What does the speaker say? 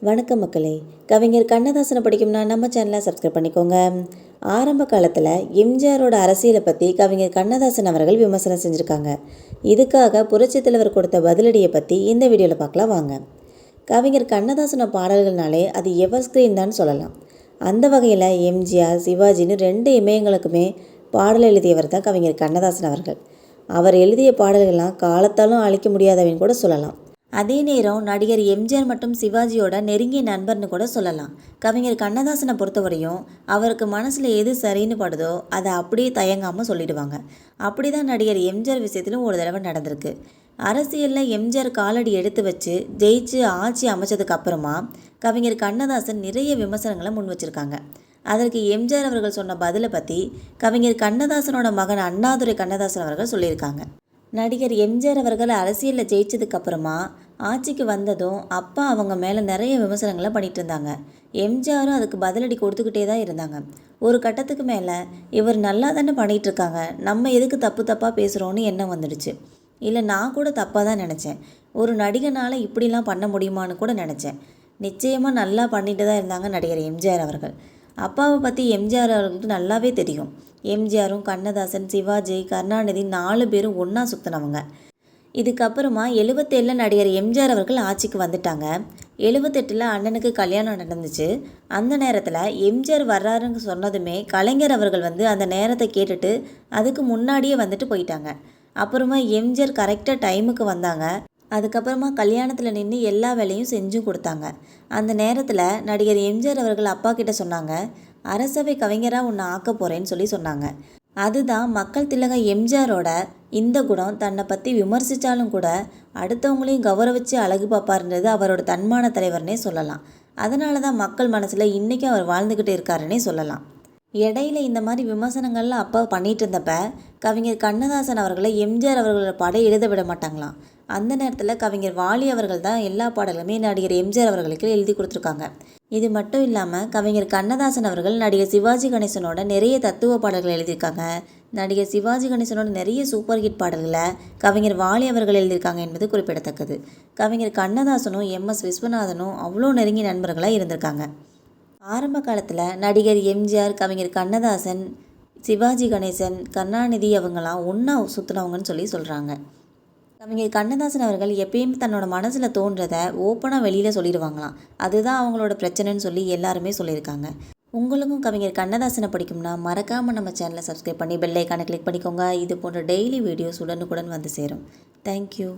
வணக்கம் மக்களே. கவிஞர் கண்ணதாசனை படிக்கும்னா நம்ம சேனலை சப்ஸ்கிரைப் பண்ணிக்கோங்க. ஆரம்ப காலத்தில் எம்ஜிஆரோட அரசியலை பற்றி கவிஞர் கண்ணதாசன் அவர்கள் விமர்சனம் செஞ்சுருக்காங்க. இதுக்காக புரட்சித் தலைவர் கொடுத்த பதிலடியை பற்றி இந்த வீடியோவில் பார்க்கலாம் வாங்க. கவிஞர் கண்ணதாசன பாடல்கள்னாலே அது எவர்ஸ்கிரீன் தான் சொல்லலாம். அந்த வகையில் எம்ஜிஆர், சிவாஜின்னு 2 இமயங்களுக்குமே பாடல் எழுதியவர் தான் கவிஞர் கண்ணதாசன் அவர்கள். அவர் எழுதிய பாடல்கள்லாம் காலத்தாலும் அழிக்க முடியாதவன்னு கூட சொல்லலாம். அதே நேரம் நடிகர் எம்ஜிஆர் மற்றும் சிவாஜியோட நெருங்கிய நண்பர்னு கூட சொல்லலாம். கவிஞர் கண்ணதாசனை பொறுத்தவரையும் அவருக்கு மனசில் எது சரின்னு படுதோ அதை அப்படியே தயங்காமல் சொல்லிடுவாங்க. அப்படி தான் நடிகர் எம்ஜிஆர் விஷயத்திலும் ஒரு தடவை நடந்திருக்கு. அரசியலில் எம்ஜிஆர் காலடி எடுத்து வச்சு ஜெயிச்சு ஆட்சி அமைச்சதுக்கு அப்புறமா கவிஞர் கண்ணதாசன் நிறைய விமர்சனங்களை முன் வச்சுருக்காங்க. அதற்கு எம்ஜிஆர் அவர்கள் சொன்ன பதிலை பற்றி கவிஞர் கண்ணதாசனோட மகன் அண்ணாதுரை கண்ணதாசன் அவர்கள் சொல்லியிருக்காங்க. நடிகர் எம்ஜிஆர் அவர்கள் அரசியலில் ஜெயிச்சதுக்கு அப்புறமா ஆட்சிக்கு வந்ததும் அப்பா அவங்க மேலே நிறைய விமர்சனங்களை பண்ணிகிட்டு இருந்தாங்க. எம்ஜிஆரும் அதுக்கு பதிலடி கொடுத்துக்கிட்டே தான் இருந்தாங்க. ஒரு கட்டத்துக்கு மேலே இவர் நல்லா தானே பண்ணிகிட்டு இருக்காங்க, நம்ம எதுக்கு தப்பாக பேசுகிறோன்னு எண்ணம் வந்துடுச்சு. இல்லை, நான் கூட தப்பாக தான் நினச்சேன். ஒரு நடிகனால் இப்படிலாம் பண்ண முடியுமான்னு கூட நினச்சேன். நிச்சயமாக நல்லா பண்ணிட்டு தான் இருந்தாங்க நடிகர் எம்ஜிஆர் அவர்கள். அப்பாவை பற்றி எம்ஜிஆர் அவர்களுக்கு நல்லாவே தெரியும். எம்ஜிஆரும் கண்ணதாசன், சிவாஜி, கருணாநிதி 4 பேரும் ஒன்றா சுற்றினவங்க. இதுக்கப்புறமா 77 நடிகர் எம்ஜிஆர் அவர்கள் ஆட்சிக்கு வந்துட்டாங்க. 78 அண்ணனுக்கு கல்யாணம் நடந்துச்சு. அந்த நேரத்தில் எம்ஜிஆர் வர்றாருன்னு சொன்னதுமே கலைஞர் அவர்கள் அந்த நேரத்தை கேட்டுட்டு அதுக்கு முன்னாடியே வந்துட்டு போயிட்டாங்க. அப்புறமா எம்ஜிஆர் கரெக்டாக டைமுக்கு வந்தாங்க. அதுக்கப்புறமா கல்யாணத்தில் நின்று எல்லா வேலையும் செஞ்சும் கொடுத்தாங்க. அந்த நேரத்தில் நடிகர் எம்ஜிஆர் அவர்கள் அப்பா கிட்ட சொன்னாங்க, அரசவை கவிஞராக உன்னை ஆக்க போகிறேன்னு சொன்னாங்க. அதுதான் மக்கள் திலகம் எம்ஜிஆரோட இந்த குணம். தன்னை பற்றி விமர்சித்தாலும் கூட அடுத்தவங்களையும் கௌரவிச்சு அழகு பார்ப்பாருன்றது அவரோட தன்மான தலைவர்னே சொல்லலாம். அதனால தான் மக்கள் மனசில் இன்றைக்கும் அவர் வாழ்ந்துக்கிட்டு இருக்காருன்னே சொல்லலாம். இடையில இந்த மாதிரி விமர்சனங்கள்லாம் அப்பா பண்ணிகிட்டு இருந்தப்ப கவிஞர் கண்ணதாசன் அவர்களை எம்ஜிஆர் அவர்களோட பாடம் எழுத விட மாட்டாங்களாம். அந்த நேரத்தில் கவிஞர் வாலி அவர்கள் தான் எல்லா பாடலுமே நடிகர் எம்ஜிஆர் அவர்களுக்கு எழுதி கொடுத்துருக்காங்க. இது மட்டும் இல்லாமல் கவிஞர் கண்ணதாசன் அவர்கள் நடிகர் சிவாஜி கணேசனோட நிறைய தத்துவ பாடல்கள் எழுதியிருக்காங்க. நடிகர் சிவாஜி கணேசனோட நிறைய சூப்பர் ஹிட் பாடல்களை கவிஞர் வாலி அவர்கள் எழுதியிருக்காங்க என்பது குறிப்பிடத்தக்கது. கவிஞர் கண்ணதாசனும் MS விஸ்வநாதனும் அவ்வளோ நெருங்கிய நண்பர்களாக இருந்திருக்காங்க. ஆரம்ப காலத்தில் நடிகர் எம்ஜிஆர், கவிஞர் கண்ணதாசன், சிவாஜி கணேசன், கருணாநிதி அவங்களாம் ஒன்றா சுற்றுனவங்கன்னு சொல்கிறாங்க. கவிஞர் கண்ணதாசன் அவர்கள் எப்பயுமே தன்னோட மனசில் தோன்றதை ஓப்பனாக வெளியில் சொல்லிடுவாங்களாம். அதுதான் அவங்களோட பிரச்சனைன்னு எல்லாருமே சொல்லியிருக்காங்க. உங்களுக்கும் கவிஞர் கண்ணதாசனை பிடிக்கும்னா மறக்காமல் நம்ம சேனலை சப்ஸ்கிரைப் பண்ணி பெல் ஐக்கானை கிளிக் பண்ணிக்கோங்க. இது போன்ற டெய்லி வீடியோஸ் உடனுக்குடன் வந்து சேரும். தேங்க்யூ.